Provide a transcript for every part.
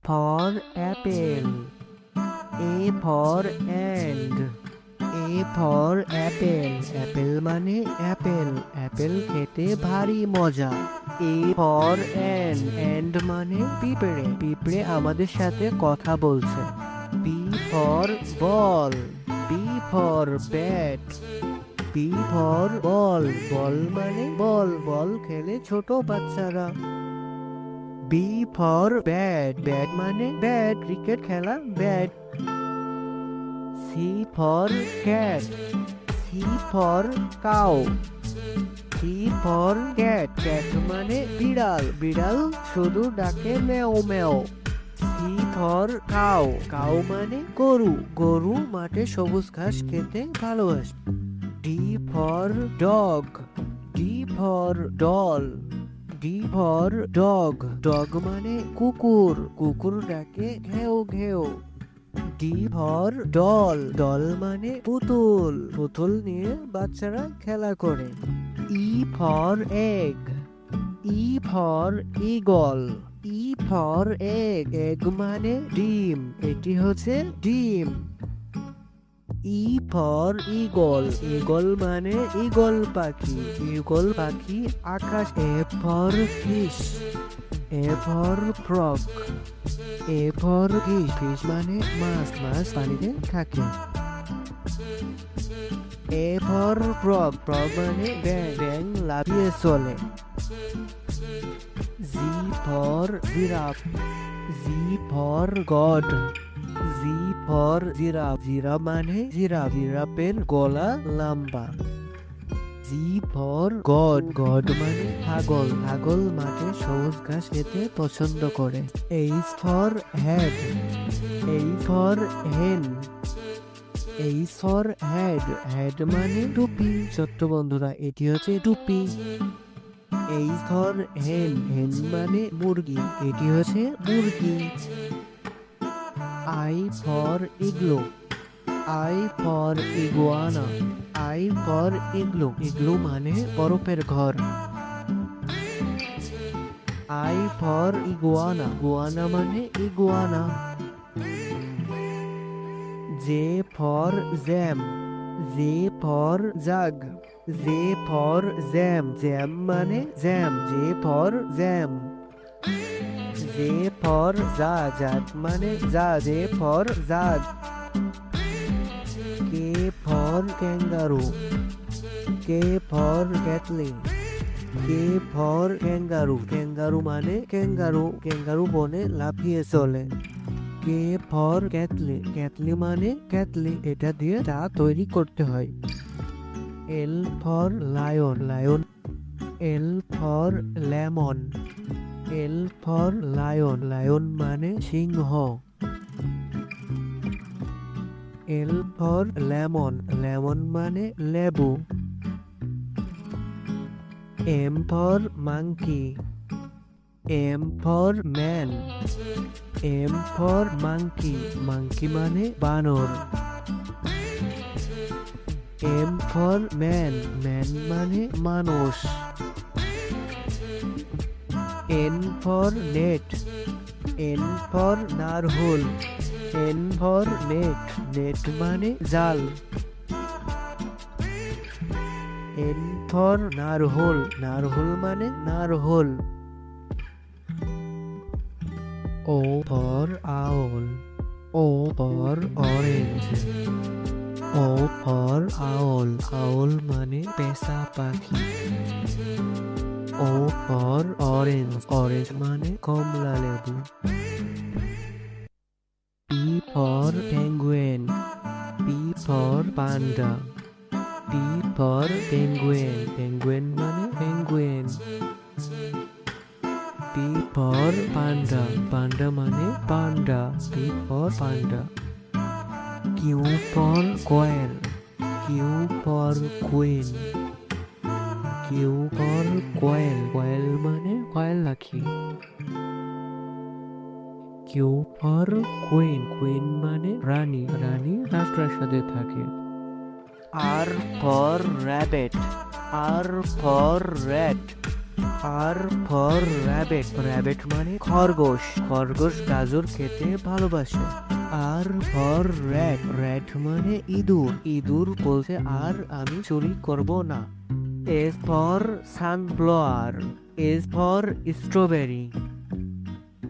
for apple. A for and. A for apple. Apple মানে apple. Apple খেতে ভারী মজা। A for and মানে পিঁপড়ে। পিঁপড়ে আমাদের সাথে কথা বলছে। B for ball. B for bat. B for ball. বল মানে বল। বল খেলে ছোট বাচ্চারা। B for bat. Bat মানে ব্যাট। ক্রিকেট খেলা bat. C for cat. C for cow. C for cat. Cat মানে বিড়াল। বিড়াল শুধু ডাকে ম্যাও ম্যাও। C for cow. Cow মানে গরু। গরু মাঠে সবুজ ঘাস খেতে ভালোবাসে। D for dog. D for doll. D for dog. Dog মানে কুকুর। কুকুর ডাকে ঘেউ ঘেউ। D for doll. doll মানে পুতুল। পুতুল নিয়ে বাচ্চারা খেলা করে। E for egg. E for eagle. E for egg. egg মানে ডিম। এটি হচ্ছে ডিম। E for eagle. eagle মানে ঈগল পাখি। ঈগল পাখি আকাশ। F for fish. F for frog. A for fish. fish মানে মাছ। মাছ পানিতে থাকে। A for frog. frog মানে ব্যাঙ। ব্যাঙ লাফিয়ে চলে। Z for giraffe. Z for god. Z for giraffe. giraffe মানে জিরাফ। জিরাফের গলা লম্বা। G for god. god মানে ছাগল। ছাগল মাঠে সবুজ ঘাস খেতে পছন্দ করে। H for head. H for hen. H for head. head মানে টুপি। ছোট্ট বন্ধুরা এটি হচ্ছে টুপি। H for hen. hen মানে মুরগি। এটি হচ্ছে মুরগি। I for igloo. I for iguana. I for igloo. igloo মানে বরফের ঘর। I for iguana. iguana মানে iguana. J for jam. J for jug. J for jam. jam মানে jam. J for jam. J for judge. judge মানে judge. J for judge. K for kangaroo. K for Kathleen. K for kangaroo. kangaroo মানে kangaroo. kangaroo বনে লাফিয়ে চলে। K for Kathleen. Kathleen মানে ক্যাটলি। এটা দিয়ে চা তৈরি করতে হয়। L for lion. lion. L for lemon. L for lion. lion মানে সিংহ। L for lemon. lemon মানে লেবু। M for monkey. M for man. M for monkey. monkey মানে বানর। M for man. man মানে মানুষ। N for net. N for narhol. N for net. net মানে জাল। N for narhol. narhol মানে নারহোল। O for owl. O for orange. O for owl. owl মানে পেঁচা পাখি। O for orange. orange মানে কমলা লেবু। P for penguin. P for panda. P for penguin. penguin মানে penguin. P for panda. panda মানে panda. P for panda. Q for quail. Q for queen. Q for quail. quail মানে quail পাখি। Q for queen. queen মানে রানী। রানী রাজপ্রাসাদে থাকে। R for rabbit. R for rat. R for rabbit, rabbit মানে খরগোশ, খরগোশ গাজর খেতে ভালোবাসে। আর ফর র্যাট, র্যাট মানে ইঁদুর, ইঁদুর বলছে আর আমি চুরি করব না। S for sunflower, S for strawberry,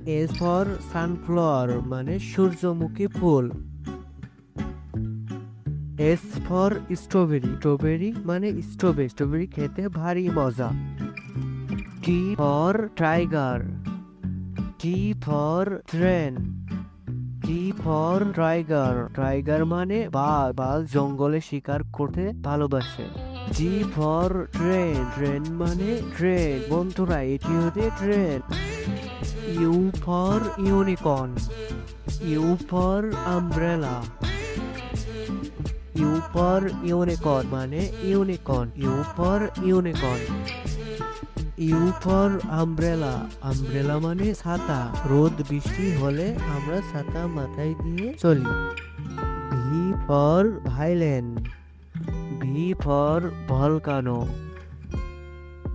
S for sunflower মানে সূর্যমুখী ফুল। এস ফর স্ট্রবেরি, স্ট্রবেরি মানে স্ট্রবেরি, স্ট্রবেরি খেতে ভারী মজা। T for tiger, T for train, T for tiger, tiger মানে বাঘ, বাঘ জঙ্গলে শিকার করতে ভালোবাসে। জি ফর ট্রেন, ট্রেন মানে ট্রেন, বন্ধুরা এটি হচ্ছে train. U for unicorn, U for umbrella, U for unicorn মানে unicorn, U for unicorn. U for umbrella, umbrella মানে ছাতা, রোদ বৃষ্টি হলে আমরা ছাতা মাথায় দিয়ে চলি। V for violin, V for volcano,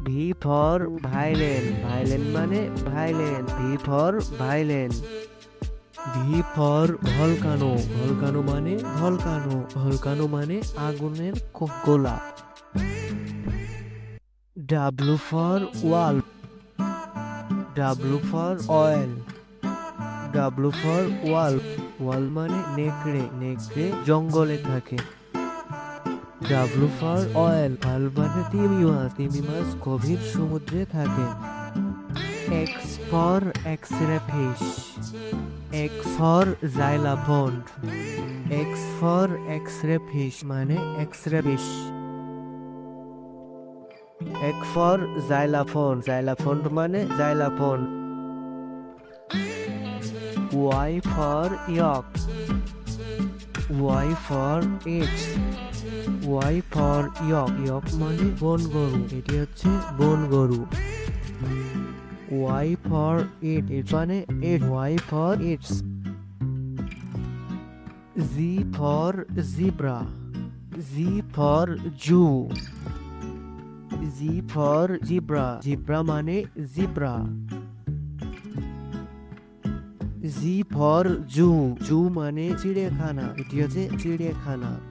V for violin, violin মানে violin, V for violin. V for volcano, volcano মানে ভলকানো, ভলকানো মানে আগুনের গোলা। W for wolf, W for oil, W for wolf, wolf মানে নেকড়ে, নেকড়ে জঙ্গলে থাকে। ডাব্লু ফর অয়েল, ওয়াল মানে তিমি মাছ, তিমি মাছ গভীর সমুদ্রে থাকে। X for X-ray fish, X for xylophone, X for X-ray fish মানে X-ray fish. X for xylophone, xylophone মানে xylophone. Y for yak, Y for eggs, Y for yak, yak মানে বন গরু, এটি হচ্ছে বন গরু। ওয়াই ফর ইট, ইট মানে ইট, Y for eats. Z for zebra, Z for zoo, Z for zebra, zebra মানে zebra. Z for zoo, zoo মানে চিড়িয়াখানা, এটি হচ্ছে চিড়িয়াখানা।